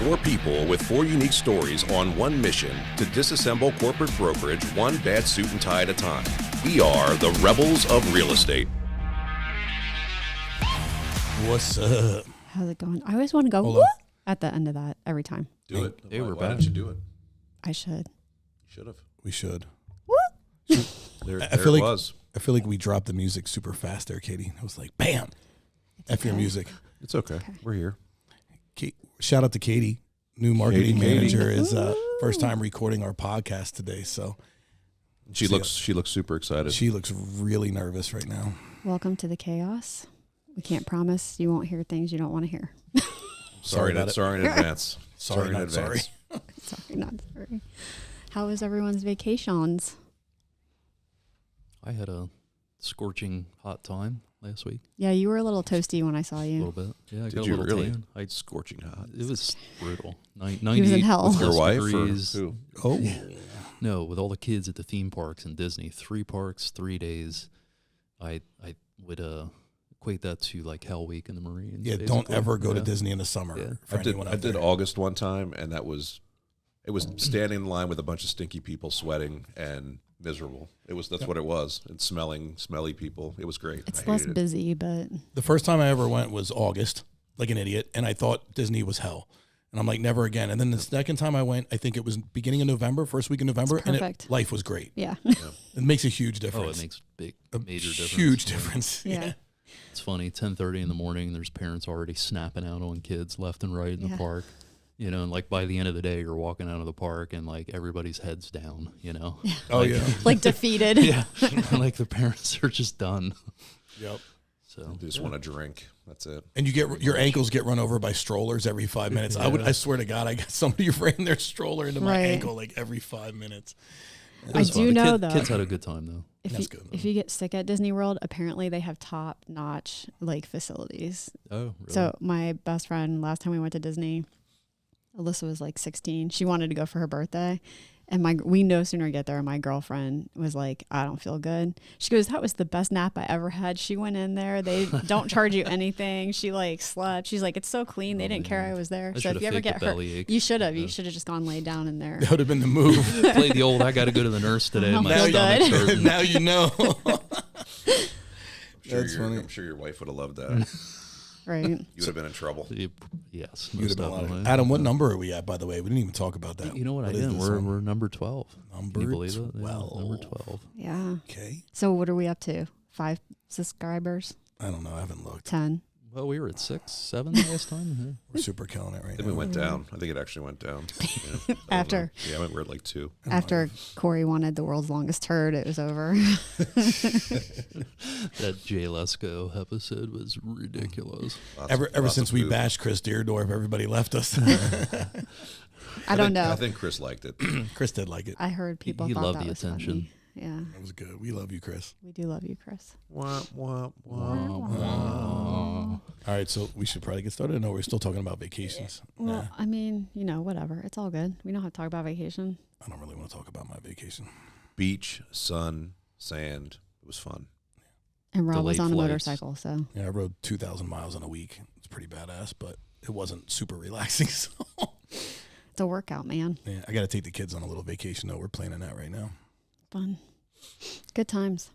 Four people with four unique stories on one mission to disassemble corporate brokerage one bad suit and tie at a time. We are the Rebels of Real Estate. What's up? How's it going? I always want to go Hold whoop on. at the end of that every time. Do it. Hey, we're Why back. don't you do it? I should. Should have. We should. Whoop. There I feel it like was. I feel like we dropped the music super fast there, Katie. It was like, bam! F your music. It's okay. We're here. Shout out to Katie, new marketing Katie. manager, is first time recording our podcast today. So She looks super excited. she looks really nervous right now. Welcome to the chaos. We can't promise you won't hear things you don't want to hear. Sorry about it. in advance. Sorry, in not advance. Sorry, not sorry. How was everyone's vacations? I had a scorching hot time last week. Yeah, you were a little toasty when I saw A you. little bit. Yeah, I Did got a you little really? tan. Scorching hot. It was brutal. He was in 98 hell. plus Your wife degrees. or who? Oh, No, with all the kids at the theme parks in Disney, 3 parks, 3 days. I would equate that to like Hell Week in the Marines. yeah. Don't basically. ever go to Yeah. Disney in the summer. Yeah. For I anyone out did there. August one time, and it was standing in line with a bunch of stinky people, sweating and miserable. That's what it was. And smelly people. It was great. It's I less hated it. busy, but The first time I ever went was August, like an idiot, and I thought Disney was hell. And I'm like, never again. And then the second time I went, I think it was beginning of November, first week of November, and perfect. life was great. yeah. It makes a huge Oh, difference. it makes a major difference. huge Yeah. difference. Yeah. It's funny, 10:30 in the morning, there's parents already snapping out on kids left and right in Yeah. the park. You know, and like by the end of the day, you're walking out of the park and like everybody's head's down, you know? Oh, Like- yeah. Like defeated. Yeah. Like the parents are just done. Yep. So They just want to drink. That's it. And you get your ankles get run over by strollers every 5 minutes. I swear to God, I got somebody ran their stroller into my Right. ankle like every 5 minutes. it I was do fun. know, The though. kids had a good time though. If you get sick at Disney World, apparently they have top-notch like facilities. Oh, really? So my best friend, last time we went to Disney, Alyssa was like 16. She wanted to go for her birthday. And we no sooner get there, my girlfriend was like, I don't feel good. She goes, that was the best nap I ever had. She went in there. They don't charge you anything. She like slept. She's like, it's so clean. They didn't care I was there. I So if should've you ever faked a get hurt, bellyache. you should have. Yeah. You should have just gone laid down in there. That would have been the move. Play the old, I got to go to the nurse today. I'm My feel stomach's good. hurting. Now you know. That's funny. I'm sure your wife would have loved that. Right. You would have been in trouble. Yes. You'd most have been a lot of- definitely. Adam, what number are we at, by the way? We didn't even talk about that. You know what I is did? this We're one? number 12. Number Can you believe it? 12. Yeah, number 12. Yeah. Okay. So what are we up to? 5 subscribers? I don't know. I haven't looked. 10? Well, we were at 6, 7 last time. Yeah. We're super killing it right Then now. we went down. I think it actually went down. Yeah, I don't After. know. Yeah, I think we're at like 2. After Corey wanted the world's longest turd, it was over. That Jay Lesko episode was ridiculous. Ever Lots of since we poop. bashed Chris Deerdorf, everybody left us. I don't know. I think Chris liked it. Chris did like it. I heard people he thought loved that the was attention. funny. Yeah, It was good. We love you, Chris. we do love you, Chris. Wah, wah, wah. All right, so we should probably get started. No, we're still talking about vacations. Well, Nah, I mean, whatever. It's all good. We don't have to talk about vacation. I don't really want to talk about my vacation. Beach, sun, sand. It was fun. And Rob was Delayed on a flights. motorcycle, so Yeah, I rode 2,000 miles in a week. It's pretty badass, but it wasn't super relaxing. So it's a workout, man. yeah, I got to take the kids on a little vacation, though. We're planning that right now. Fun. Good times.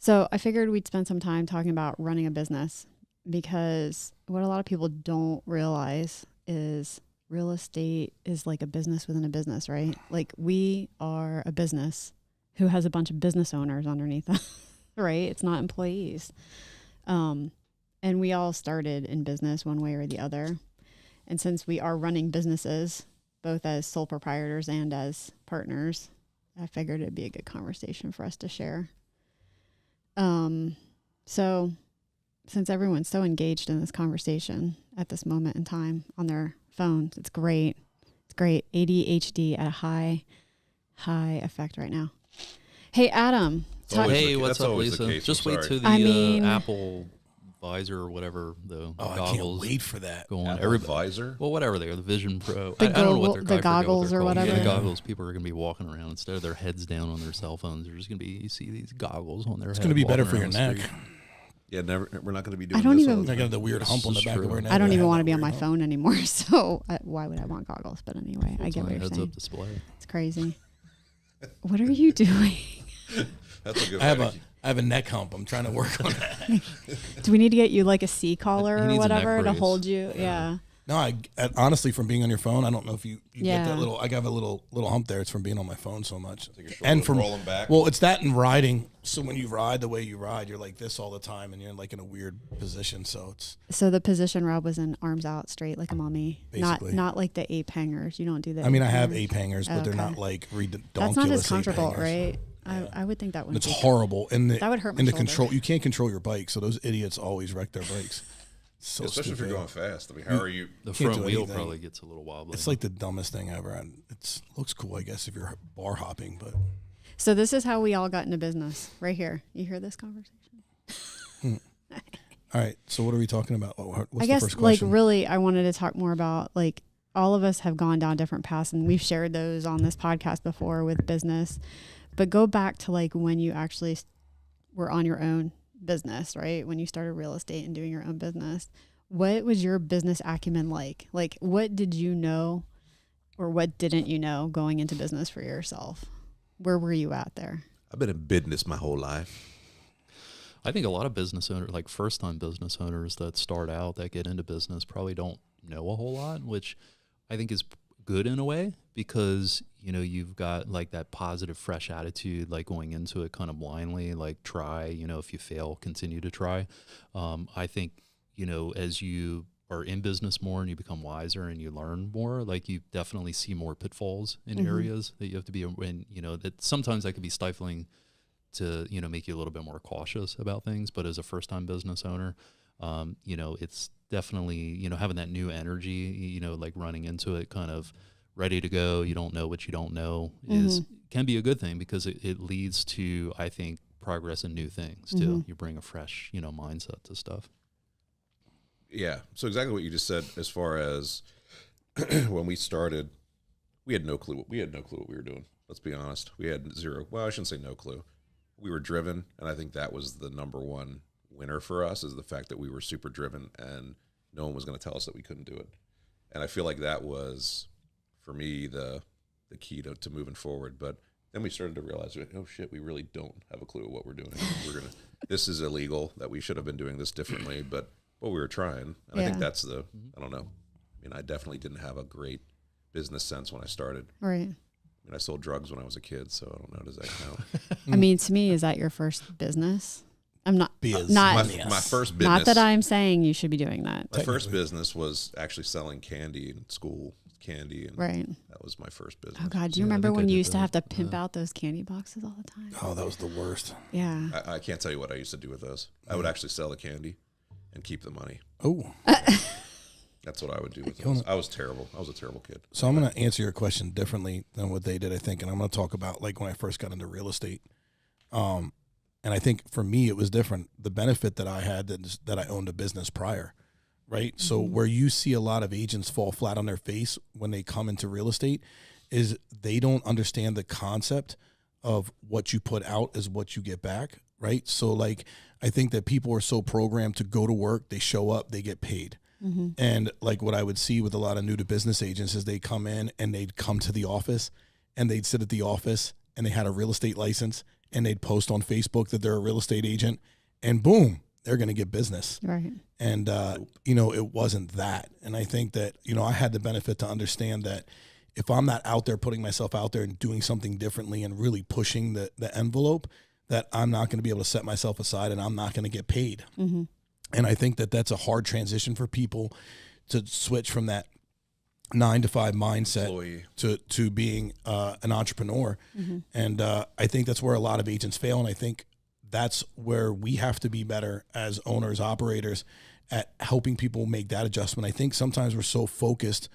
So I figured we'd spend some time talking about running a business, because what a lot of people don't realize is real estate is like a business within a business, right? Like we are a business who has a bunch of business owners underneath us, right? It's not employees. And we all started in business one way or the other. And since we are running businesses, both as sole proprietors and as partners, I figured it'd be a good conversation for us to share. So since everyone's so engaged in this conversation at this moment in time on their phones, it's great. It's great. ADHD at a high effect right now. Hey, Adam. Always Hey, the- what's that's up, always the Lisa? case. Just I'm wait sorry. till the I mean- Apple visor or whatever the Oh, I goggles can't wait for that. go on. Apple Everybody, visor. well, whatever they are, the Vision Pro. The I don't know what they're the I forget what goggles they're or called. whatever. Yeah, the Yeah. goggles. People are going to be walking around instead of their heads down on their cell phones. They're just going to be. You see these goggles on their. It's head going to be better walking for your around the neck. street. Yeah, never. We're not going to be doing. I don't this even- all the I got time. the weird This hump on the is back of true. her neck. I don't even had want to that be on my weird hump. phone anymore. So why would I want goggles? But anyway, I get what you're Heads saying. up display. It's crazy. What are you doing? That's a good. I have way a to- I have a neck hump. I'm trying to work on that. Do we need to get you like a C collar He or needs a neck whatever to brace. hold you? Yeah. No, I honestly, from being on your phone, I don't know if you get Yeah. that little. I have a little hump there. It's from being on my phone so much, I think your and shoulders from rolling back. Well, it's that and riding. So when you ride the way you ride, you're like this all the time, and you're like in a weird position. So it's So the position Rob was in, arms out, straight like a mummy. Basically. Not like the ape hangers. You don't do that. I mean, I have ape hangers, but they're Okay. not like redonkulous. That's not as ape comfortable, hangers. right? Yeah. I would think that would. And it's horrible. And That would hurt my And the shoulder. control, you can't control your bike, so those idiots always wreck their bikes. So Especially if stupid. you're going fast. I mean, how are you? The Can't front do wheel anything. probably gets a little wobbly. It's like the dumbest thing ever. And it looks cool, I guess, if you're bar hopping, but So this is how we all got into business, right here. You hear this conversation? all right. So what are we talking about? What's I the guess first like question? really, I wanted to talk more about like all of us have gone down different paths, and we've shared those on this podcast before with business. But go back to like when you actually were on your own business, right? When you started real estate and doing your own business, what was your business acumen like? Like, what did you know, or what didn't you know going into business for yourself? Where were you at there? I've been in business my whole life. I think a lot of business owners, like first-time business owners that start out, that get into business, probably don't know a whole lot, which I think is good in a way because, you know, you've got like that positive, fresh attitude, like going into it kind of blindly, like try, you know, if you fail, continue to try. I think, you know, as you are in business more and you become wiser and you learn more, like you definitely see more pitfalls in areas that you have to be in, you know, that sometimes that could be stifling to, you know, make you a little bit more cautious about things. But as a first-time business owner, you know, it's definitely, you know, having that new energy, you know, like running into it kind of ready to go. You don't know what you don't know can be a good thing because it leads to, I think, progress and new things too. You bring a fresh, you know, mindset to stuff. Yeah. So exactly what you just said. As far as when we started, we had no clue. We had no clue what we were doing. Let's be honest. We had zero. Well, I shouldn't say no clue. We were driven, and I think that was the number one winner for us, is the fact that we were super driven, and no one was going to tell us that we couldn't do it. And I feel like that was, for me, the key to moving forward. But then we started to realize, oh shit, we really don't have a clue what we're doing. This is illegal. That we should have been doing this differently, but we were trying. And I think that's I don't know. I mean, I definitely didn't have a great business sense when I started. Right. I mean, I sold drugs when I was a kid, so I don't know. Does that count? I mean, to me, is that your first business? I'm not. Biz. Not. My first business. Not that I'm saying you should be doing that. My first business was actually selling candy in school, candy, and Right. that was my first business. Oh God, do you Yeah, I remember think I when you did used to that. have to pimp out those candy boxes all the time? Oh, that was the worst. Yeah. I can't tell you what I used to do with those. I would actually sell the candy and keep the money. Oh, That's what I would do with those. I was terrible. I was a terrible kid. so I'm going to answer your question differently than what they did, I think. And I'm going to talk about like when I first got into real estate. And I think for me, it was different. The benefit that I had that I owned a business prior, right? So where you see a lot of agents fall flat on their face when they come into real estate is they don't understand the concept of what you put out is what you get back, right? So like, I think that people are so programmed to go to work, they show up, they get paid. And like what I would see with a lot of new to business agents is they come in and they'd come to the office and they'd sit at the office and they had a real estate license and they'd post on Facebook that they're a real estate agent and boom, they're going to get business. Right. And, you know, it wasn't that. And I think that, you know, I had the benefit to understand that if I'm not out there putting myself out there and doing something differently and really pushing the envelope, that I'm not going to be able to set myself aside and I'm not going to get paid. And I think that that's a hard transition for people to switch from that 9-to-5 mindset Employee. to being an entrepreneur. And I think that's where a lot of agents fail. And I think that's where we have to be better as owners, operators, at helping people make that adjustment. I think sometimes we're so focused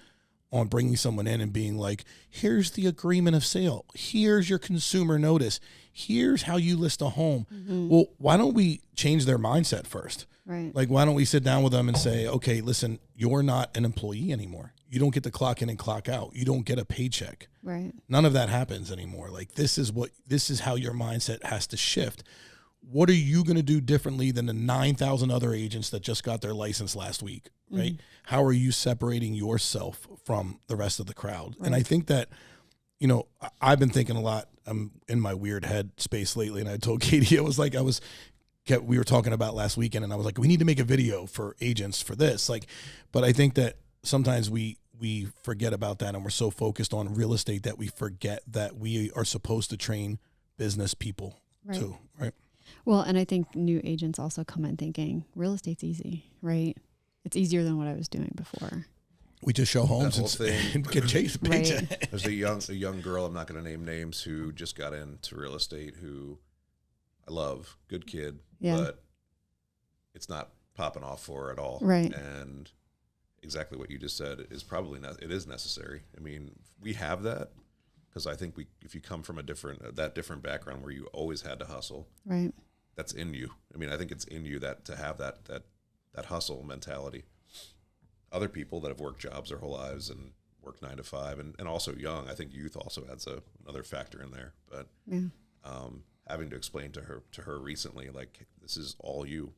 on bringing someone in and being like, here's the agreement of sale. Here's your consumer notice. Here's how you list a home. Well, why don't we change their mindset first? Right. Like, why don't we sit down with them and say, okay, listen, you're not an employee anymore. You don't get to clock in and clock out. You don't get a paycheck. Right. None of that happens anymore. Like, this is how your mindset has to shift. what are you going to do differently than the 9,000 other agents that just got their license last week, right? Mm-hmm. How are you separating yourself from the rest of the crowd? Right. And I think that, you know, I've been thinking a lot. I'm in my weird head space lately, and I told Katie, we were talking about last weekend, and I was like, we need to make a video for agents for this. Like, but I think that sometimes we forget about that, and we're so focused on real estate that we forget that we are supposed to train business people too, right? Well, and I think new agents also come in thinking real estate's easy, right? It's easier than what I was doing before. We just show homes and get chased. Right. There's a young girl, I'm not going to name names, who just got into real estate, who I love, good kid, but it's not popping off for her at all. Right. And exactly what you just said is probably it is necessary. I mean, we have that because I think if you come from a different background where you always had to hustle, right, that's in you. I mean, I think it's in you that to have that hustle mentality. Other people that have worked jobs their whole lives and worked 9 to 5 and also young, I think youth also adds another factor in there. But having to explain to her recently, like, this is all you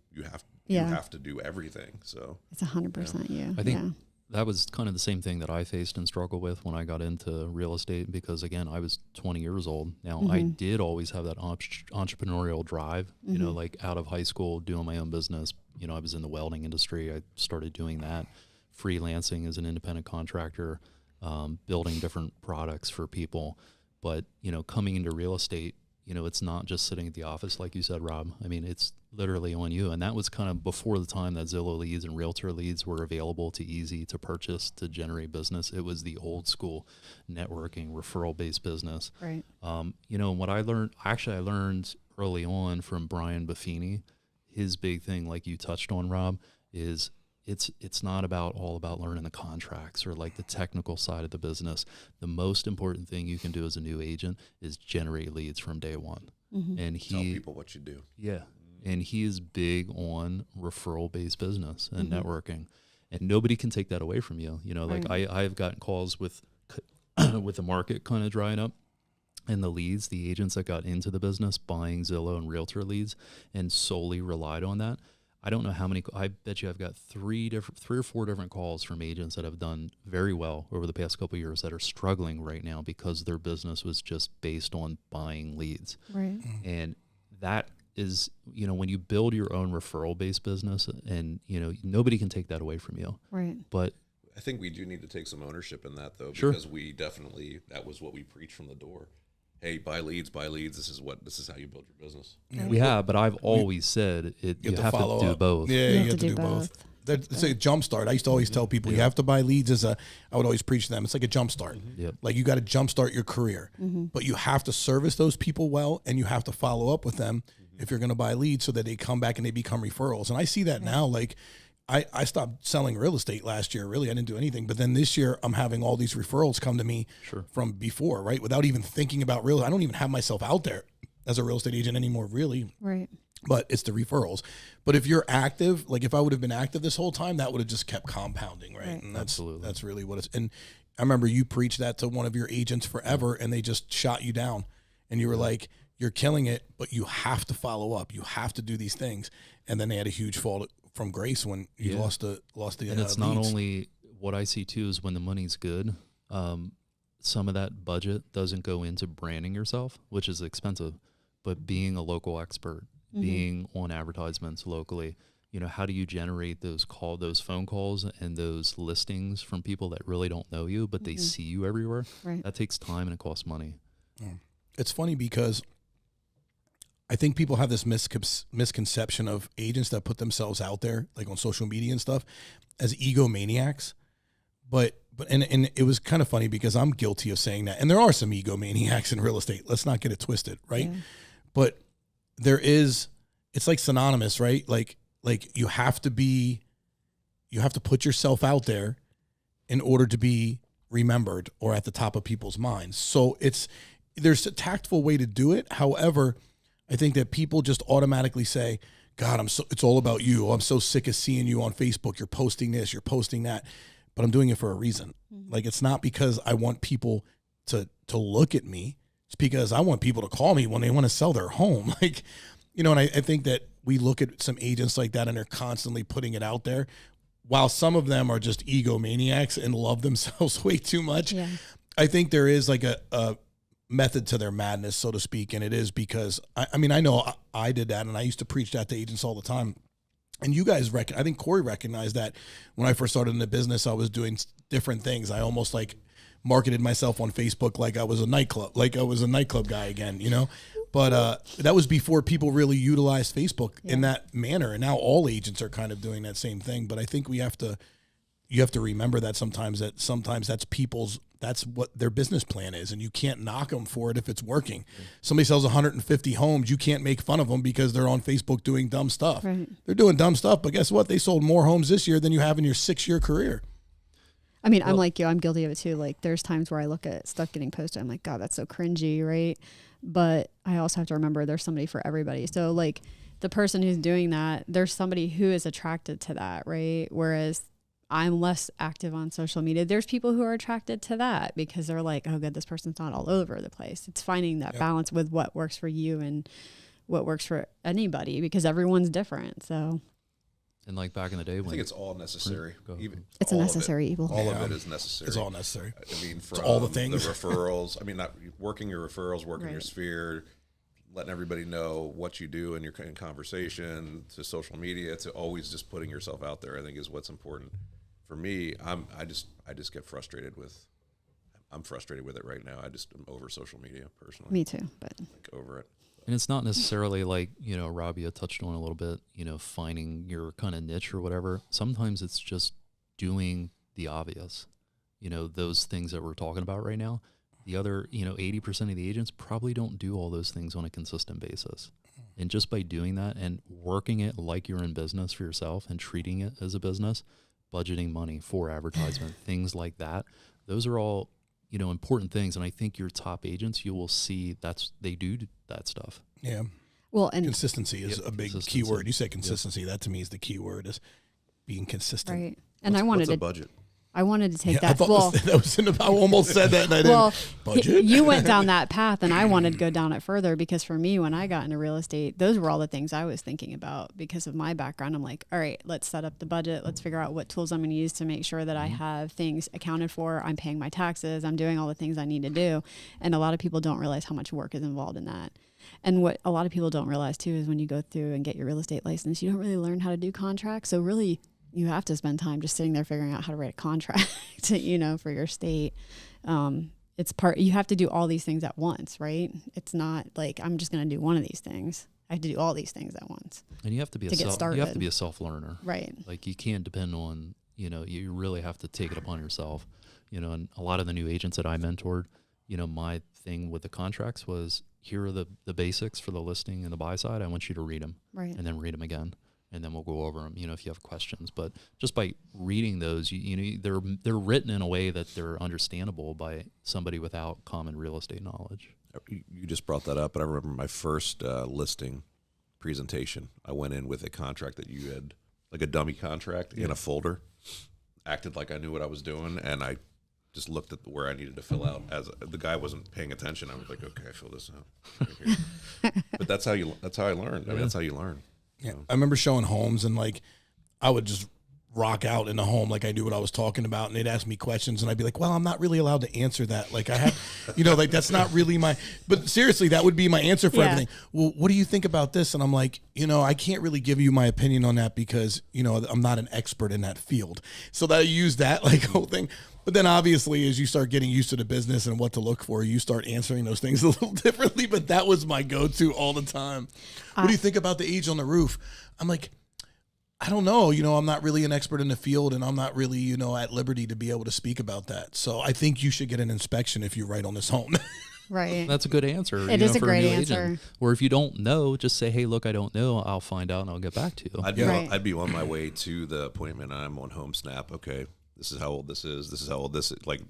have to do everything. So it's 100% you. I think that was kind of the same thing that I faced and struggled with when I got into real estate, because again, I was 20 years old. Now I did always have that entrepreneurial drive, you know, like out of high school, doing my own business. You know, I was in the welding industry. I started doing that, freelancing as an independent contractor, building different products for people. But, you know, coming into real estate, you know, it's not just sitting at the office, like you said, Rob. I mean, it's literally on you. And that was kind of before the time that Zillow leads and realtor leads were available to easy to purchase to generate business. It was the old school networking, referral-based business. Right. You know, what I learned early on from Brian Buffini, his big thing, like you touched on, Rob, is it's not all about learning the contracts or like the technical side of the business. The most important thing you can do as a new agent is generate leads from day one. Mm-hmm. And tell people what you do. Yeah. And he is big on referral-based business and networking. And nobody can take that away from you. You know, like I've gotten calls with the market kind of drying up and the agents that got into the business buying Zillow and realtor leads and solely relied on that. I don't know how many. I bet you I've got three or four different calls from agents that have done very well over the past couple of years that are struggling right now because their business was just based on buying leads. Right. And that is, you know, when you build your own referral-based business, and you know nobody can take that away from you. Right. But I think we do need to take some ownership in that, though, sure. Because that was what we preach from the door. Hey, buy leads. This is how you build your business. Yeah, but I've always said you have to do both. Yeah, you have to do both. It's a jump start. I used to always tell people you have to buy leads I would always preach to them. It's like a jump start. Mm-hmm. Yep. Like you got to jump start your career, but you have to service those people well, and you have to follow up with them if you're going to buy leads so that they come back and they become referrals. And I see that now. Like I stopped selling real estate last year. Really, I didn't do anything. But then this year, I'm having all these referrals come to me from before, right? Without even thinking about real. I don't even have myself out there as a real estate agent anymore, really. Right. But it's the referrals. But if you're active, like if I would have been active this whole time, that would have just kept compounding, right? And that's really what it's. And I remember you preached that to one of your agents forever, and they just shot you down, and you were like, "You're killing it, but you have to follow up. You have to do these things." And then they had a huge fall from grace when you lost the. And it's not only what I see too is when the money's good. Some of that budget doesn't go into branding yourself, which is expensive, but being a local expert. Being on advertisements locally, you know, how do you generate those phone calls and those listings from people that really don't know you, but they see you everywhere? Right. That takes time and it costs money. It's funny because I think people have this misconception of agents that put themselves out there, like on social media and stuff, as egomaniacs. But it was kind of funny because I'm guilty of saying that. And there are some egomaniacs in real estate. Let's not get it twisted, right? Yeah. But it's like synonymous, right? Like you have to put yourself out there in order to be remembered or at the top of people's minds. So there's a tactful way to do it. However, I think that people just automatically say, God, it's all about you. I'm so sick of seeing you on Facebook. You're posting this, you're posting that, but I'm doing it for a reason. Like, it's not because I want people to look at me. It's because I want people to call me when they want to sell their home. Like, You know, and I think that we look at some agents like that and they're constantly putting it out there. While some of them are just egomaniacs and love themselves way too much, Yeah. I think there is like a method to their madness, so to speak. And it is because, I mean, I know I did that and I used to preach that to agents all the time. And you guys, I think Corey recognized that when I first started in the business, I was doing different things. I almost like marketed myself on Facebook like I was a nightclub guy again, you know? But that was before people really utilized Facebook in that manner. And now all agents are kind of doing that same thing. But I think you have to remember that sometimes that's what their business plan is. And you can't knock them for it if it's working. Somebody sells 150 homes. You can't make fun of them because they're on Facebook doing dumb stuff. Right. They're doing dumb stuff, but guess what? They sold more homes this year than you have in your 6-year career. I mean, I'm like you. I'm guilty of it too. Like, there's times where I look at stuff getting posted. I'm like, God, that's so cringy, right? But I also have to remember there's somebody for everybody. So, like, the person who's doing that, there's somebody who is attracted to that, right? Whereas I'm less active on social media. There's people who are attracted to that because they're like, oh, good, this person's not all over the place. It's finding that balance with what works for you and what works for anybody because everyone's different. So. And like back in the day, when I think it's all necessary. It's a necessary evil. All of it is necessary. It's all necessary. I mean, from all the things, the referrals. I mean, not working your referrals, working your sphere, letting everybody know what you do in your conversation, to social media, to always just putting yourself out there. I think is what's important. For me, I just get frustrated with. I'm frustrated with it right now. I just am over social media personally. Me too, but like over it. And it's not necessarily like, you know, Robbie had touched on a little bit, you know, finding your kind of niche or whatever. Sometimes it's just doing the obvious, you know, those things that we're talking about right now. The other, you know, 80% of the agents probably don't do all those things on a consistent basis. And just by doing that and working it like you're in business for yourself and treating it as a business, budgeting money for advertisement, things like that, those are all, you know, important things. And I think your top agents, you will see they do that stuff. Yeah. Well, and consistency is a big key word. You say consistency. That to me is the key word, is being consistent. right. And What's a budget? I wanted to take I that. thought Well, that was I almost said that and I well, didn't. Budget? you went down that path and I wanted to go down it further because for me, when I got into real estate, those were all the things I was thinking about because of my background. I'm like, all right, let's set up the budget. Let's figure out what tools I'm going to use to make sure that I have things accounted for. I'm paying my taxes. I'm doing all the things I need to do. And a lot of people don't realize how much work is involved in that. And what a lot of people don't realize too is when you go through and get your real estate license, you don't really learn how to do contracts. So really, you have to spend time just sitting there figuring out how to write a contract, you know, for your state. You have to do all these things at once, right? It's not like I'm just going to do one of these things. I have to do all these things at once. And you have to be a self-learner. Right. Like you can't depend on, you know, you really have to take it upon yourself, you know, and a lot of the new agents that I mentored, you know, my thing with the contracts was, here are the basics for the listing and the buy side. I want you to read them, right, and then read them again. And then we'll go over them, you know, if you have questions. But just by reading those, you know, they're written in a way that they're understandable by somebody without common real estate knowledge. You just brought that up, but I remember my first listing presentation. I went in with a contract that you had, like a dummy contract in a folder, acted like I knew what I was doing, and I just looked at where I needed to fill out. As the guy wasn't paying attention, I was like, okay, I fill this out. Right. But that's how I learned. I mean, that's how you learn. Yeah. I remember showing homes and like I would just rock out in the home like I knew what I was talking about, and they'd ask me questions and I'd be like, well, I'm not really allowed to answer that. Like I have, you know, like that's not really but seriously, that would be my answer for everything. Well, what do you think about this? And I'm like, you know, I can't really give you my opinion on that because, you know, I'm not an expert in that field. So that I use that like whole thing. But then obviously as you start getting used to the business and what to look for, you start answering those things a little differently. But that was my go-to all the time. What do you think about the age on the roof? I'm like, I don't know. You know, I'm not really an expert in the field and I'm not really, you know, at liberty to be able to speak about that. So I think you should get an inspection if you write on this home. Right. That's a good answer. It is a for great new answer. Agent. Or if you don't know, just say, hey, look, I don't know. I'll find out and I'll get back to you. I'd be on my way to the appointment and I'm on Home Snap. Okay, this is how old this is. This is how old this is. Like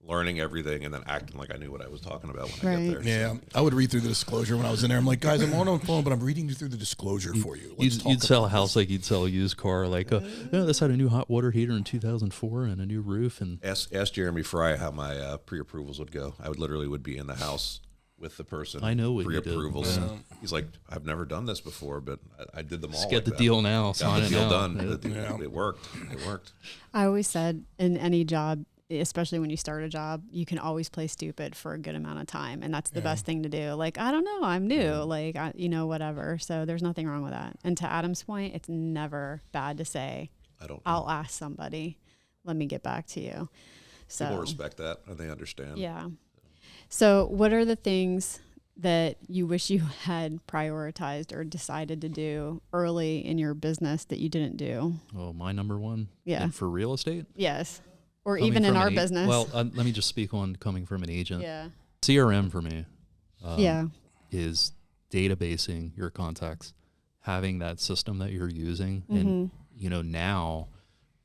learning everything and then acting like I knew what I was talking about when I get there. Yeah, I would read through the disclosure when I was in there. I'm like, guys, I'm on the phone, but I'm reading through the disclosure for you. You'd sell a house like you'd sell a used car. Like, this had a new hot water heater in 2004 and a new roof. And ask Jeremy Fry how my pre-approvals would go. I would be in the house with the person. I know what you did. Pre-approvals. Yeah. He's like, I've never done this before, but I did them all. Just like get the that. deal now. Got Sign the it deal now. done. Yeah. It worked. It worked. I always said in any job, especially when you start a job, you can always play stupid for a good amount of time. And that's the best thing to do. Like, I don't know, I'm new, like, whatever. So there's nothing wrong with that. And to Adam's point, it's never bad to say, I'll ask somebody, let me get back to you. So People respect that and they understand. yeah. So what are the things that you wish you had prioritized or decided to do early in your business that you didn't do? Oh, my number one? Yeah. And for real estate? Yes. Or Coming even in from our an business. Well, let me just speak on coming from an agent. yeah. CRM for me Yeah. is databasing your contacts, having that system that you're using. Mm-hmm. And, now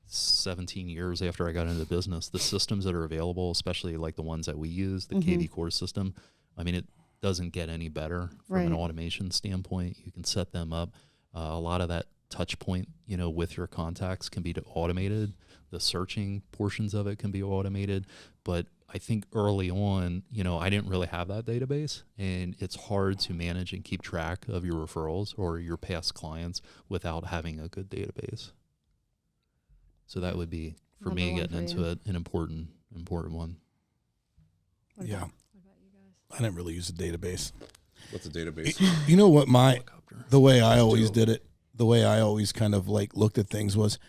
17 years after I got into the business, the systems that are available, especially like the ones that we use, the KV Core system, I mean, it doesn't get any better from an Right. automation standpoint. You can set them up. A lot of that touch point, with your contacts can be automated. The searching portions of it can be automated. But I think early on, I didn't really have that database, and it's hard to manage and keep track of your referrals or your past clients without having a good database. So that would be, for Number me, one getting for into you. it, an important one. What Yeah. about you guys? I didn't really use a database. What's a database? You know what Helicopter. the way I always too. did it, the way I always kind of like looked at things was,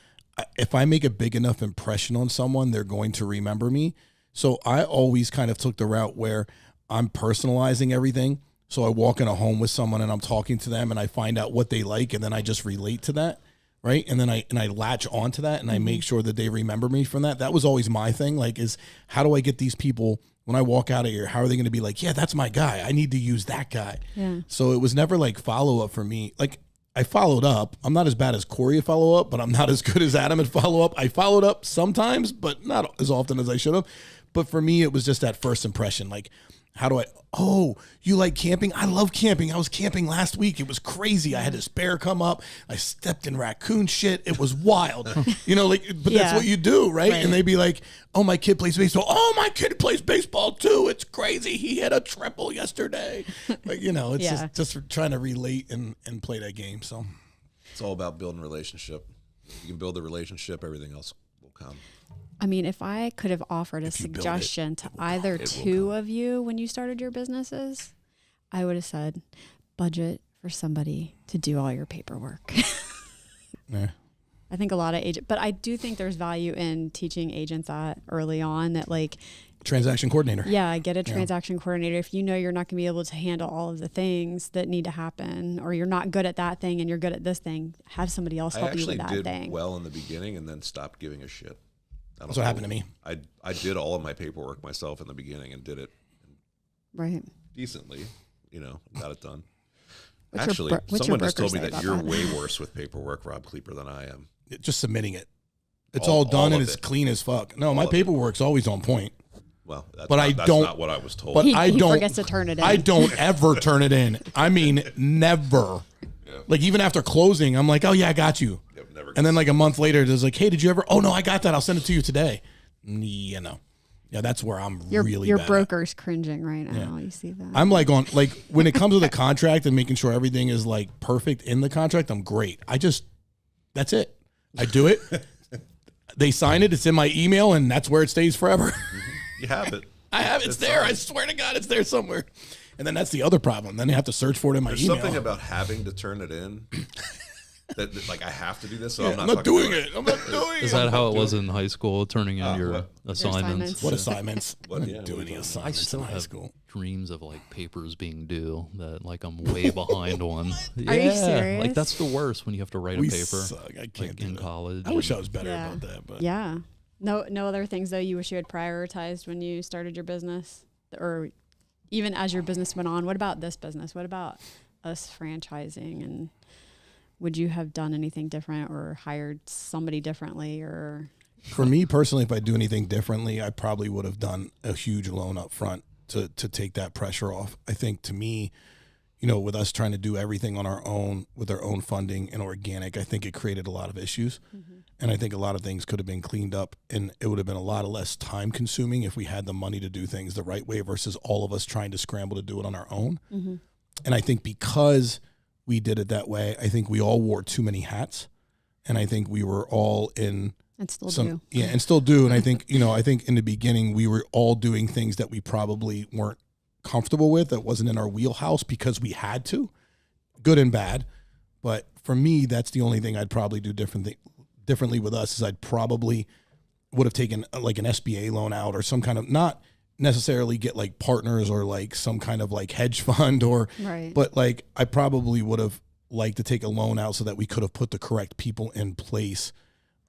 if I make a big enough impression on someone, they're going to remember me. So I always kind of took the route where I'm personalizing everything. So I walk in a home with someone and I'm talking to them and I find out what they like, and then I just relate to that. Right. And then I latch onto that and I make sure that they remember me from that. That was always my thing. Like, is how do I get these people when I walk out of here? How are they going to be like, yeah, that's my guy. I need to use that guy. Yeah. So it was never like follow up for me. Like, I followed up. I'm not as bad as Corey at follow up, but I'm not as good as Adam at follow up. I followed up sometimes, but not as often as I should have. But for me, it was just that first impression. Like, how do you like camping? I love camping. I was camping last week. It was crazy. I had this bear come up. I stepped in raccoon shit. It was wild. But that's Yeah. what you do, right? Right. And they'd be like, oh, my kid plays baseball. Oh, my kid plays baseball too. It's crazy. He hit a triple yesterday. Like, it's Yeah. just trying to relate and play that game. So It's all about building a relationship. If you can build a relationship, everything else will come. I mean, if I could have offered a If you build it, suggestion to either two of you when you started your businesses, I would have said, budget for somebody to do all your paperwork. yeah. I think a lot of but I do think there's value in teaching agents that early on that, like, Transaction coordinator. yeah, get a transaction coordinator. If you know you're not going to be able to handle all of the things that need to happen, or you're not good at that thing and you're good at this thing, have somebody else I help you actually with that did thing. well in the beginning and then stopped giving a shit. That's what happened to me. I did all of my paperwork myself in the beginning and did it Right. decently, got it done. What's your Actually, what's your someone just broker told me say that about you're that? way worse with paperwork, Rob Kleeper, than I am. Just submitting it. It's All all done and of it's it. clean as fuck. No, my of it. paperwork's always on point. Well, that's, But not, I that's don't- not what I was told. But He I don't forgets to turn it in. I don't ever turn it in. I mean, never. Yeah. Like, even after closing, I'm like, oh yeah, I got you. Yep, never And then like a month later, it's like, hey, did you ever? Oh no, I got that. I'll send it to you today. Yeah, that's where I'm really your bad at. broker's cringing right now. You see that? I'm like when it comes to the contract and making sure everything is like perfect in the contract, I'm great. That's it. I do it. They sign it. It's in my email, and that's where it stays forever. you have it. I have it's there. I swear to God, it's there somewhere. And then that's the other problem. Then you have to search for it in my There's email. something about having to turn it in that like I have to do this, so Yeah, I'm I'm not not fucking doing it. I'm not doing Is it. that how it was in high school, turning in your what? assignments? assignments. What assignments? What- I yeah, didn't do what any are you talking I assignments still in high have school. dreams of like papers being due that like I'm way behind on. Are you serious? Like that's the worst when you have to write a We paper suck. I can't like do in that. college. I wish I and- was better Yeah. about that. But Yeah. No other things though you wish you had prioritized when you started your business, or even as your business went on. What about this business? What about us franchising? And would you have done anything different or hired somebody differently? Or for me personally, if I do anything differently, I probably would have done a huge loan up front to take that pressure off. I think to me, with us trying to do everything on our own with our own funding and organic, I think it created a lot of issues. And I think a lot of things could have been cleaned up, and it would have been a lot less time consuming if we had the money to do things the right way versus all of us trying to scramble to do it on our own. And I think because we did it that way, I think we all wore too many hats, and I think we were all in And still do. Yeah, and still do. And I think, I think in the beginning we were all doing things that we probably weren't comfortable with, that wasn't in our wheelhouse because we had to, good and bad. But for me, that's the only thing I'd probably do differently with us, is I'd probably would have taken like an SBA loan out, or some kind of, not necessarily get like partners or like some kind of like hedge fund, or, Right. but like I probably would have liked to take a loan out so that we could have put the correct people in place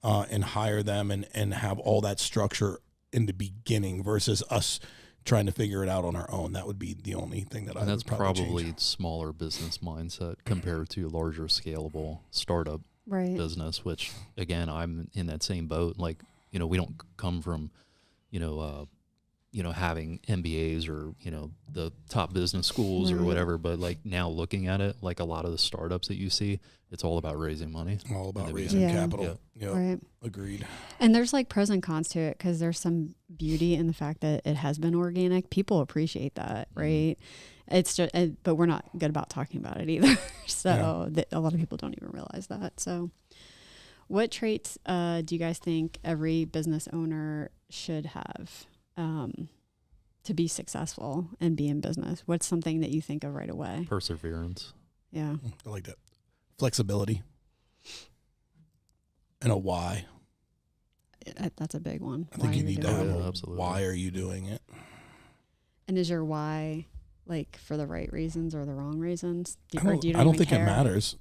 and hire them and have all that structure in the beginning versus us trying to figure it out on our own. That would be the only thing that I And that's would probably probably change. smaller business mindset compared to larger scalable startup Right. business, which again, I'm in that same boat. Like, we don't come from, having MBAs or, the top business schools or Right. whatever, but like now looking at it, like a lot of the startups that you see, it's all about raising money. All about the raising beginning. Yeah. capital. Yep. Right. Agreed. And there's like pros and cons to it, because there's some beauty in the fact that it has been organic. People appreciate that, right? It's just, but we're not good about talking about it either. So a lot of people don't even realize that. So what traits do you guys think every business owner should have to be successful and be in business? What's something that you think of right away? Perseverance. Yeah. I like that. Flexibility. And a why. That's a big one. I think Why you are we need to doing have it? Yeah, a absolutely. why are you doing it? And is your why like for the right reasons or the wrong reasons? I don't even think care? it matters.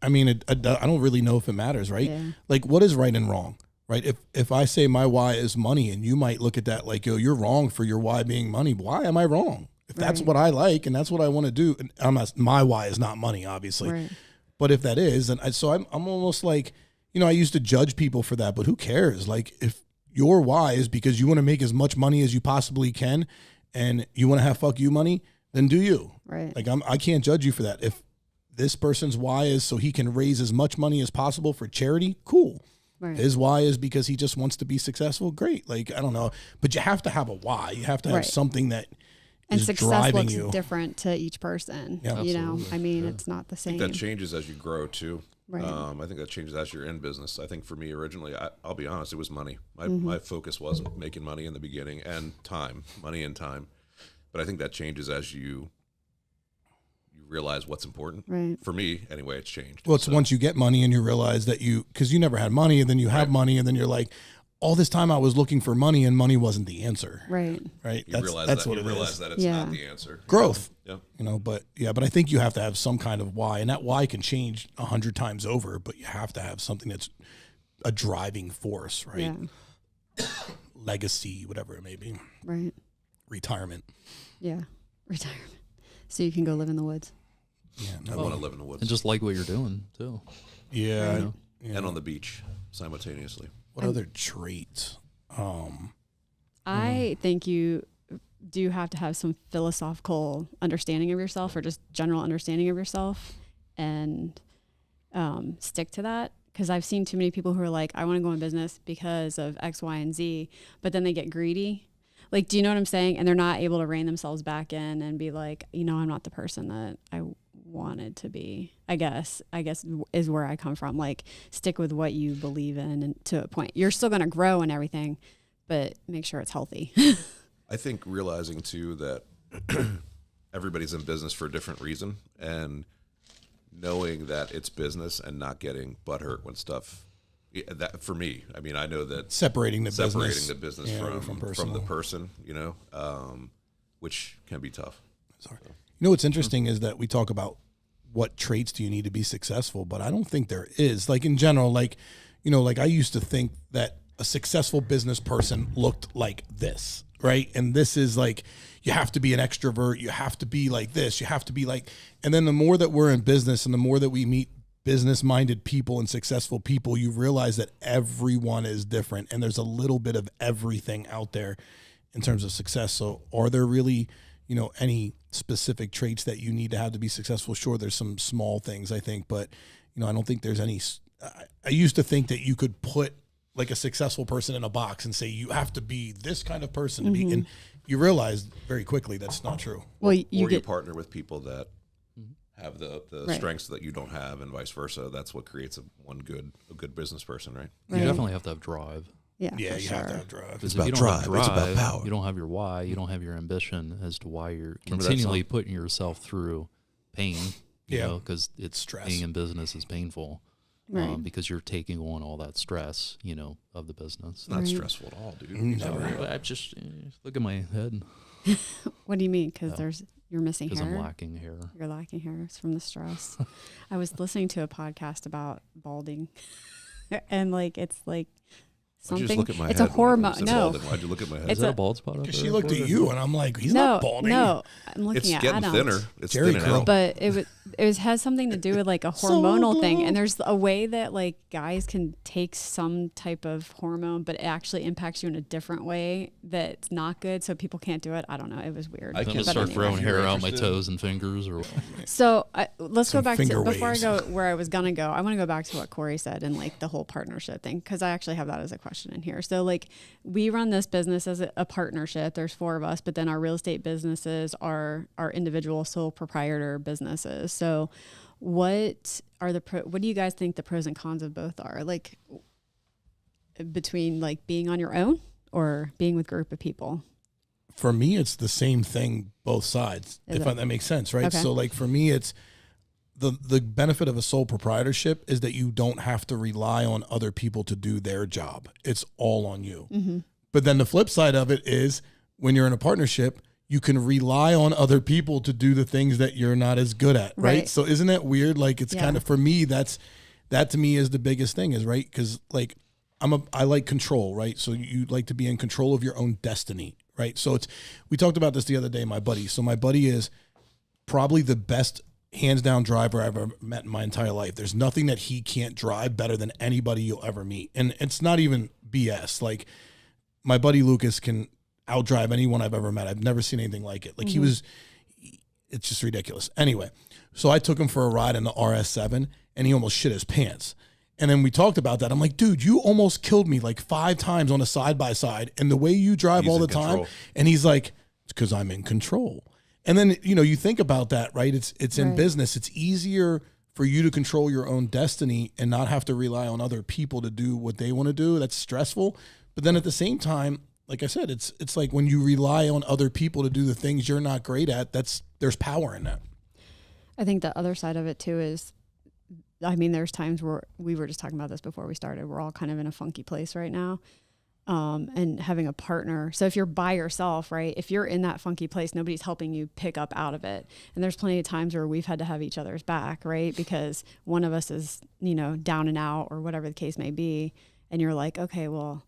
I mean, I don't really know if it matters, right? Yeah. Like, what is right and wrong, right? If I say my why is money, and you might look at that like, yo, you're wrong for your why being money. Why am I wrong? If that's Right. what I like and that's what I want to do, and my why is not money, obviously. Right. But if that is, and I'm almost like, I used to judge people for that, but who cares? Like, if your why is because you want to make as much money as you possibly can, and you want to have fuck you money, then do you. Right. Like, I can't judge you for that. If this person's why is so he can raise as much money as possible for charity, cool. Right. His why is because he just wants to be successful, great. Like, I don't know, but you have to have a why. You have to have Right. something that And is success driving looks you. different to each person. Yeah. I mean, it's not the I same. think that changes as you grow too. Right. I think that changes as you're in business. I think for me originally, I'll be honest, it was money. My focus was making money in the beginning, and money and time. But I think that changes as you realize what's important. Right. For me, anyway, it's changed. Well, it's So, once you get money and you realize that because you never had money, and then you have Right. money, and then you're like, all this time I was looking for money, and money wasn't the answer. Right. Right. you realize that's that what you it realize is. that it's Yeah. not the answer. Growth. Yeah. But I think you have to have some kind of why, and that why can change 100 times over, but you have to have something that's a driving force, right? Yeah. Legacy, whatever it may be. Right. Retirement. Yeah. Retirement. So you can go live in the woods. Yeah. I want to live in the woods And just like what you're doing too. Yeah. Right. Yeah. and on the beach simultaneously. What other traits? I think you do have to have some philosophical understanding of yourself, or just general understanding of yourself, and stick to that. Because I've seen too many people who are like, I want to go in business because of X, Y, and Z, but then they get greedy. Like, do you know what I'm saying? And they're not able to rein themselves back in and be like, I'm not the person that I wanted to be. I guess is where I come from. Like, stick with what you believe in, and to a point. You're still going to grow and everything, but make sure it's healthy. I think realizing too that everybody's in business for a different reason, and knowing that it's business and not getting butthurt when stuff. That for me, I mean, I know that Separating the business, the business yeah, from personal. the person, which can be tough. Sorry. What's interesting is that we talk about what traits do you need to be successful, but I don't think there is. Like, in general, like I used to think that a successful business person looked like this, right? And this is like, you have to be an extrovert, you have to be like this, you have to be like, and then the more that we're in business and the more that we meet business-minded people and successful people, you realize that everyone is different, and there's a little bit of everything out there in terms of success. So are there really, any specific traits that you need to have to be successful. Sure, there's some small things, I think, but, I don't think there's any. I used to think that you could put like a successful person in a box and say, you have to be this kind of person to be, and you realize very quickly that's not true. Well, you partner with people that have the Right. strengths that you don't have, and vice versa. That's what creates a good business person, right? You definitely have to have drive. Yeah, Yeah, for you sure. have to have drive. Because It's if you about don't have drive. It's about drive, power. you don't have your why, you don't have your ambition as to why you're Remember that continually song? putting yourself through pain. Yeah. Because it's Stress. being in business is painful. Right. Because you're taking on all that stress, of the business. It's not Right. stressful at all, dude. No. But I just look at my head What do you mean? Because Oh. you're missing because hair. I'm lacking hair. You're lacking hair. It's from the stress. I was listening to a podcast about balding, and it's like Why'd you something. just look at my It's head a when hormone. I said No, balding? Why'd you look at my head? It's Is that a- a bald spot up Because there? she looked at you, and I'm like, he's not balding. no. I'm looking It's at getting Adam. thinner. It's Jerry thinning curl. out. But it has something to do with like a hormonal thing, and there's a way that like guys can take some type of hormone, but it actually impacts you in a different way that's not good. So people can't do it. I don't know. It was weird. I I'm can gonna But start anyway. throwing If you're hair out my interested. toes and fingers, or So let's go Some back to finger before waves. I go where I was gonna go. I want to go back to what Corey said and like the whole partnership thing, because I actually have that as a question in here. So like we run this business as a partnership. There's 4 of us, but then our real estate businesses are our individual sole proprietor businesses. So what are what do you guys think the pros and cons of both are? Like between like being on your own or being with a group of people? For me, it's the same thing, both sides, Is if it? that makes sense, right? Okay. So like for me, it's the benefit of a sole proprietorship is that you don't have to rely on other people to do their job. It's all on you. Mm-hmm. But then the flip side of it is when you're in a partnership, you can rely on other people to do the things that you're not as good at, right? Right. So isn't that weird? Like it's Yeah. kind of, for me, that to me is the biggest thing is, right? Because like I like control, right? So you like to be in control of your own destiny, right? So we talked about this the other day, my buddy. So my buddy is probably the best hands down driver I've ever met in my entire life. There's nothing that he can't drive better than anybody you'll ever meet. And it's not even BS. Like my buddy Lucas can outdrive anyone I've ever met. I've never seen anything like it. Like it's just ridiculous. Anyway, so I took him for a ride in the RS7 and he almost shit his pants. And then we talked about that. I'm like, dude, you almost killed me like 5 times on a side-by-side. And the way you drive He's all the in time. control. And he's like, it's because I'm in control. And then, you think about that, right? It's in Right. business. It's easier for you to control your own destiny and not have to rely on other people to do what they want to do. That's stressful. But then at the same time, like I said, it's like when you rely on other people to do the things you're not great at, there's power in that. I think the other side of it too is, I mean, there's times where we were just talking about this before we started. We're all kind of in a funky place right now. And having a partner. So if you're by yourself, right, if you're in that funky place, nobody's helping you pick up out of it. And there's plenty of times where we've had to have each other's back, right? Because one of us is, down and out or whatever the case may be. And you're like, okay, well,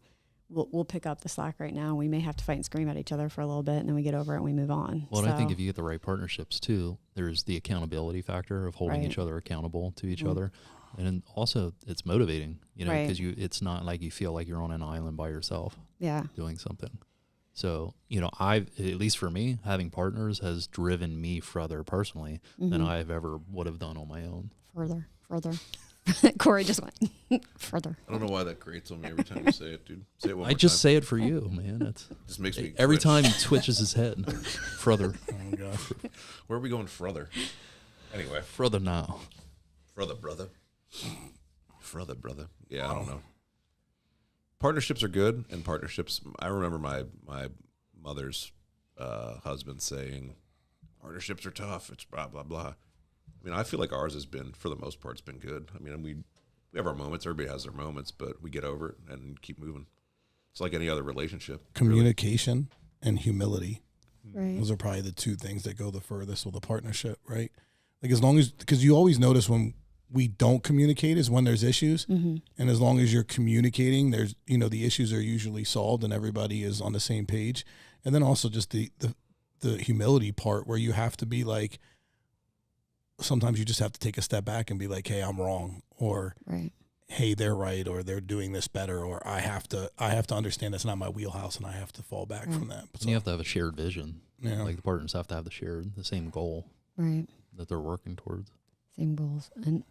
we'll pick up the slack right now. We may have to fight and scream at each other for a little bit and then we get over it and we move on. Well, and I think So- if you get the right partnerships too, there's the accountability factor of holding Right. each other accountable to each Mhm. other. And then also it's motivating, Right. because it's not like you feel like you're on an island by yourself yeah. doing something. So, at least for me, having partners has driven me further personally than Mhm. I've ever would have done on my own. Further. Corey just went further. I don't know why that grates on me every time you say it, dude. Say it one I more just time. say it for you, man. It's Just makes me every twitch. time he twitches his head. Further. Oh gosh. Where are we going further? Anyway, Further now. further, brother. Further, brother. Yeah, I don't know. Partnerships are good, and partnerships. I remember my mother's husband saying, "Partnerships are tough. It's blah blah blah." I mean, I feel like ours has been, for the most part, it's been good. I mean, we have our moments. Everybody has their moments, but we get over it and keep moving. It's like any other relationship. really. Communication and humility. Right. Those are probably the 2 things that go the furthest with a partnership, right? Like because you always notice when we don't communicate is when there's issues. Mm-hmm. And as long as you're communicating, there's, the issues are usually solved and everybody is on the same page. And then also just the humility part where you have to be like, sometimes you just have to take a step back and be like, hey, I'm wrong. Or, Right. hey, they're right. Or they're doing this better. Or I have to understand that's not my wheelhouse and I have to fall back Right. from that. And you have to have a shared vision. Yeah. Like the partners have to have the same goal Right. that they're working towards. Same goals. And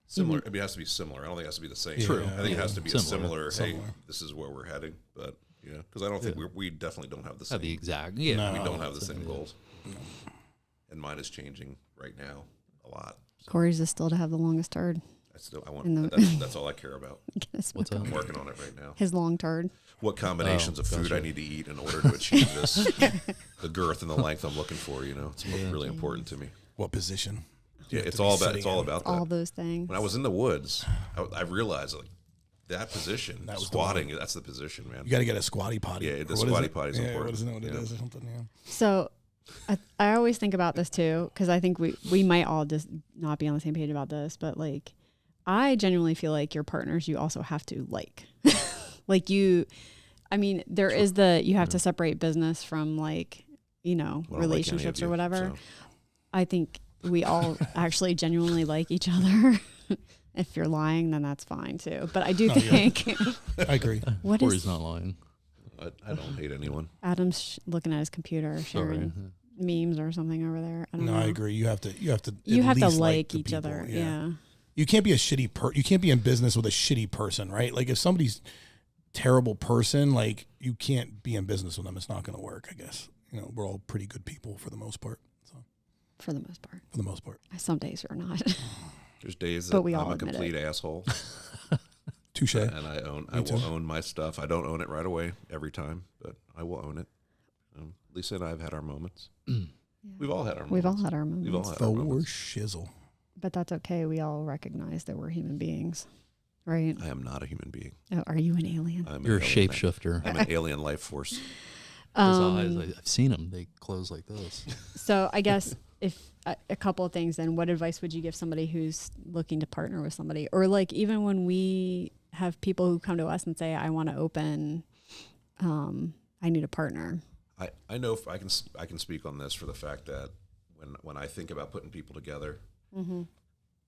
Similar. I mean, it has to be similar. I don't think it has to be the same. True. I think it has to be a Similar. similar. Hey, this is where we're heading. But because I don't think we definitely don't have the same. Have the exact. we No. don't have the same Yeah. goals. And mine is changing right now a lot. So Corey's is still to have the longest turd. I want. In the- That's all I care about. What's that? I'm working on it right now. His long turd. What combinations of food gotcha. I need to eat in order to achieve this, the girth and the length I'm looking for. It's really important to me. What position? Yeah, have it's to be all about sitting in. that. All those things. When I was in the woods, I realized like that position, That was the squatting. That's the position, man. You got to get a squatty potty. Yeah, the Or what is squatty it? potty is yeah, important. What is it? What it Yeah. is or something? Yeah. So I always think about this too, because I think we might all just not be on the same page about this, but like I genuinely feel like your partners you also have to like. Like there is you have to separate business from like, I don't like any relationships of or you, whatever. so. I think we all actually genuinely like each other. If you're lying, then that's fine too. But I do No, yeah. think I agree. what Corey's is not lying. I don't hate anyone. Adam's looking at his computer sharing Sorry. memes or something over there. I don't No, know. I agree. You have to. You have to least like the each people, other. Yeah. You can't be a shitty you can't be in business with a shitty person, right? Like if somebody's terrible person, like you can't be in business with them. It's not going to work, I guess. We're all pretty good people for the most part. So For the most part. for the most part. Some days are not. There's days But that we all I'm a admit complete asshole, Touche. and I will too. own my stuff. I don't own it right away every time, but I will own it. Lisa and I have had our moments. We've all had our moments. We've all had our moments. We've all had our For moments. shizzle. But that's okay. We all recognize that we're human beings. Right? I am not a human being. Oh, are you an alien? I'm You're a an alien. shapeshifter. I'm an alien life force. His eyes, I've seen them. They close like this. So I guess if a couple of things, then what advice would you give somebody who's looking to partner with somebody? Or like even when we have people who come to us and say, I want to open, I need a partner. I know I can speak on this for the fact that when I think about putting people together,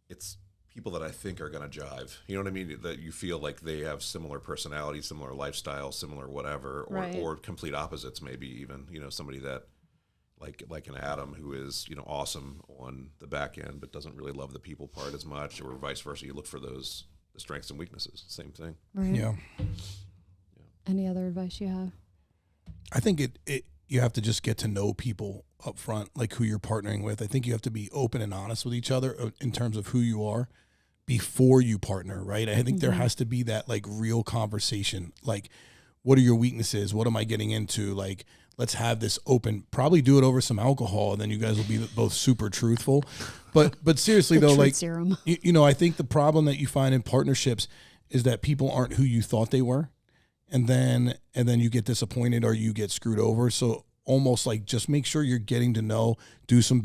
it's people that I think are going to jive. You know what I mean? That you feel like they have similar personalities, similar lifestyle, similar whatever, Right. or complete opposites maybe even. Somebody that like an Adam who is awesome on the back end but doesn't really love the people part as much, or vice versa. You look for the strengths and weaknesses. Same thing. Right. Yeah. Any other advice you have? I think you have to just get to know people up front, like who you're partnering with. I think you have to be open and honest with each other in terms of who you are before you partner, right? I think there has to be that like real conversation. Like, what are your weaknesses? What am I getting into? Like, let's have this open, probably do it over some alcohol, and then you guys will be both super truthful. But seriously The though, truth like, serum. I think the problem that you find in partnerships is that people aren't who you thought they were. And then you get disappointed or you get screwed over. So almost like just make sure you're getting to know, do some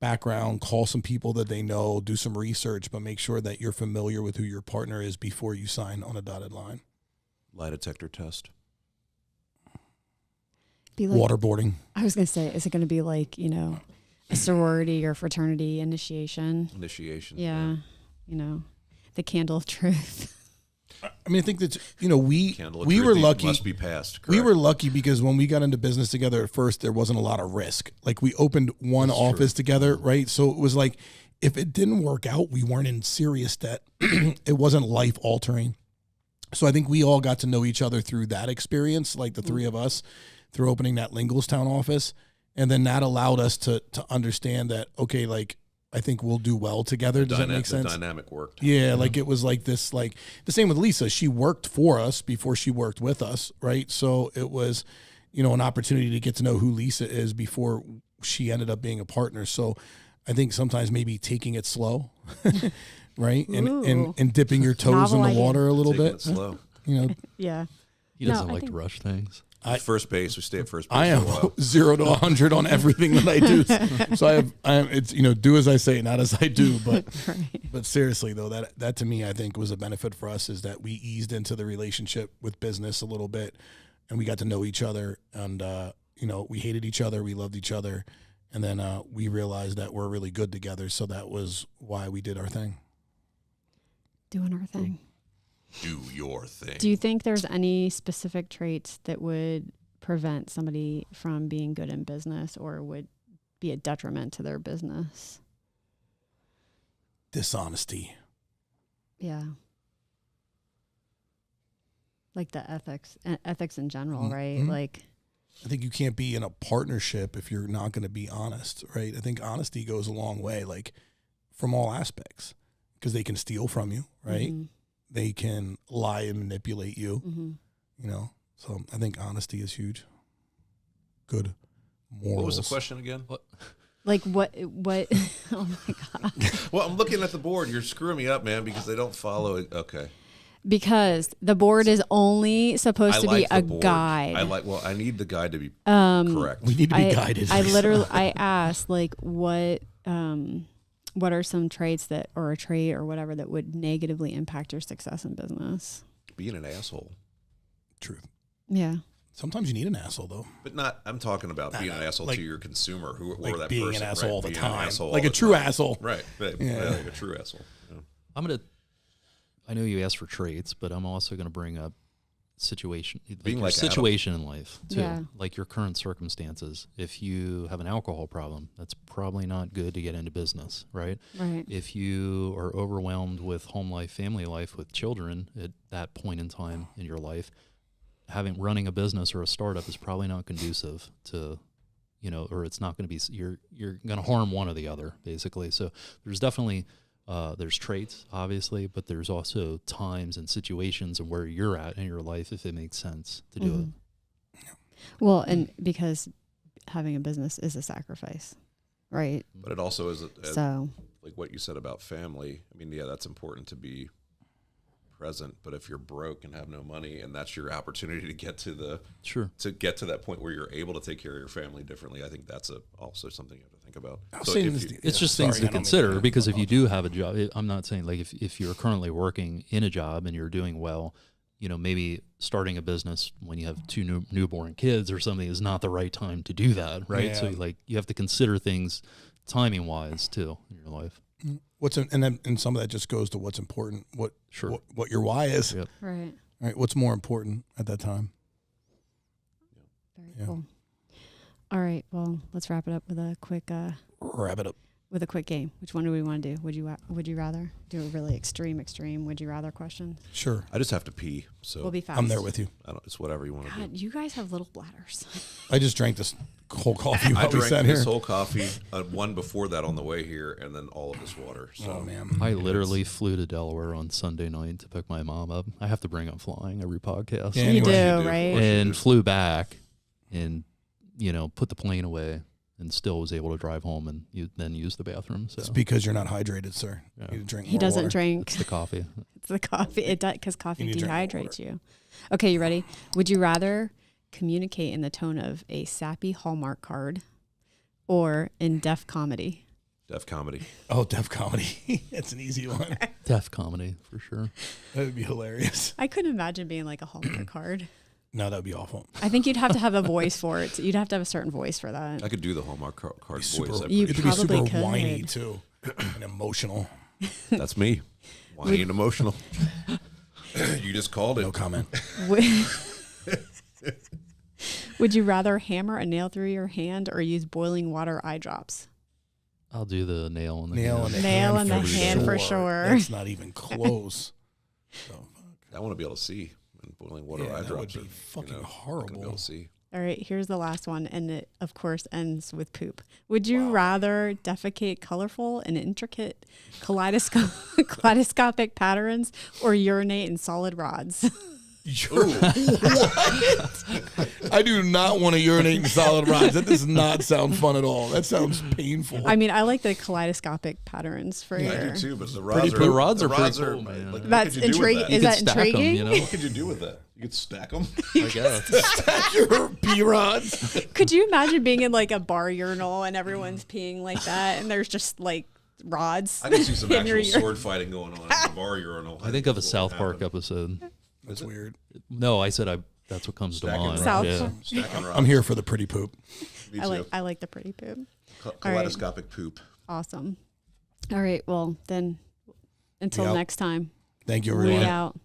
background, call some people that they know, do some research, but make sure that you're familiar with who your partner is before you sign on a dotted line. Lie detector test. Be like, Waterboarding. I was going to say, is it going to be like, a sorority or fraternity initiation? Initiation. Yeah. The candle of truth. I mean, I think that, we Candle of were truth lucky. Must be passed. We correct. were lucky because when we got into business together at first, there wasn't a lot of risk. Like we opened one office together, right? So it was like, if it didn't work out, we weren't in serious debt. It wasn't life altering. So I think we all got to know each other through that experience, like the three of us, through opening that Linglestown office. And then that allowed us to understand that, okay, like, I think we'll do well together. Does that make sense? The dynamic worked. Yeah, like it was like this, like the same with Lisa. She worked for us before she worked with us, right? So it was, an opportunity to get to know who Lisa is before she ended up being a partner. So I think sometimes maybe taking it slow, right? And dipping your toes Novel in the idea. water a little Taking bit. it slow. Yeah. He No, doesn't I like to think- rush things. First base. We stay at first base. I for a am while. 0 to 100 on everything that I do. So it's do as I say, not as I do. But Right. but seriously though, that to me I think was a benefit for us is that we eased into the relationship with business a little bit, and we got to know each other, and we hated each other, we loved each other, and then we realized that we're really good together. So that was why we did our thing. Doing our thing. Do your thing. Do you think there's any specific traits that would prevent somebody from being good in business or would be a detriment to their business? Dishonesty. Yeah. Like the ethics in general, right? Mhm. Like, I think you can't be in a partnership if you're not going to be honest, right? I think honesty goes a long way, like from all aspects, because they can steal from you, right? mhm, They can lie and manipulate you, mhm. you know? So I think honesty is huge. Good morals. What was the question again? Like what, oh my God. Well, I'm looking at the board. You're screwing me up, man, because they don't follow it. Okay. Because the board is only supposed to be like the a board. guide. I need the guide to be Um, correct. We need to be guided. I asked like what are some traits that, or a trait or whatever that would negatively impact your success in business? Being an asshole. Truth. Yeah. Sometimes you need an asshole, though. But not, I'm talking about being an asshole like- to your consumer or Like that being person. an asshole all the Being an time. asshole Like all a the true time. asshole. Right. Yeah. Like a true asshole. Yeah. I know you asked for traits, but I'm also going to bring up Being your like situation in life too, Yeah. like your current circumstances. If you have an alcohol problem, that's probably not good to get into business, right? Right. If you are overwhelmed with home life, family life with children at that point in time in your life, running a business or a startup is probably not conducive to, or it's not going to be, you're going to harm one or the other basically. So there's definitely, there's traits obviously, but there's also times and situations and where you're at in your life, if it makes sense to do it. Well, and because having a business is a sacrifice, right? But it also is, So, like what you said about family. I mean, yeah, that's important to be present. But if you're broke and have no money, and that's your opportunity to get to that point where you're able to take care of your family differently, I think that's also something you have to think about. It's just things to consider, because if you do have a job, I'm not saying like if you're currently working in a job and you're doing well, maybe starting a business when you have two newborn kids or something is not the right time to do that, right? Yeah. So like you have to consider things timing wise too in your life. And some of that just goes to what's important, what your why is. Yep. right. Right? What's more important at that time? Very Yeah. cool. All right. Well, let's wrap it up with a quick Wrap it up. game. Which one do we want to do? Would you rather do a really extreme would you rather question? Sure. I just have to pee, so We'll be fast. I'm there with you. it's whatever you want to do. God, you guys have little bladders. I just drank this whole coffee I while we drank sat this here. whole coffee, one before that on the way here, and then all of this water. So Oh, man. I literally flew to Delaware on Sunday night to pick my mom up. I have to bring up flying every podcast. Yeah, You anyway. do, right? And flew back and, put the plane away and still was able to drive home and then use the bathroom. So It's because you're not hydrated, sir. Yeah. You need to drink He more doesn't water. drink. it's the coffee. It's the coffee. It does, because coffee You need to drink more dehydrates you. Okay, you ready? Would you rather communicate in the tone of a sappy Hallmark card or in deaf comedy? Def comedy. Oh, deaf comedy. That's an easy one. Deaf comedy for sure. That would be hilarious. I couldn't imagine being like a Hallmark card. No, that would be awful. I think you'd have to have a voice for it. You'd have to have a certain voice for that. I could do the Hallmark card voice. Super, You it could be probably super could. whiny, too, and emotional. That's me. Whiny and emotional. You just called it. No comment. Would you rather hammer a nail through your hand or use boiling water eye drops? I'll do the nail in the Nail in hand. the Nail hand, in the for hand sure. for sure. That's not even close. So, I want to be able to see. And boiling water Yeah, eye that drops would be are, fucking not gonna horrible. be able to see. All right, here's the last one, and it, of course, ends with poop. Would you rather defecate colorful and intricate kaleidoscopic patterns or urinate in solid rods? I do not want to urinate in solid rods. That does not sound fun at all. That sounds painful. I mean, I like the kaleidoscopic patterns for I your... do too, but the Pretty rods poop. are pretty cool, man. like, what That's could you do with intriguing. that? Is You that could stack 'em, intriguing? What could you do with that? You could stack them. I guess. Your pee rods. Could you imagine being in like a bar urinal and everyone's peeing like that, and there's just like rods? I can see some in your actual urine? sword fighting going on in the bar urinal. I think of a that's what South would Park happen. episode. That's weird. No, I said that's what comes to Stacking mind. rods. South Yeah. Park. Stacking rods. I'm here for the pretty poop. Me I too. like the pretty poop. Kaleidoscopic poop. Awesome. All right. Well, then until We out. next time. Thank you, We everyone. out.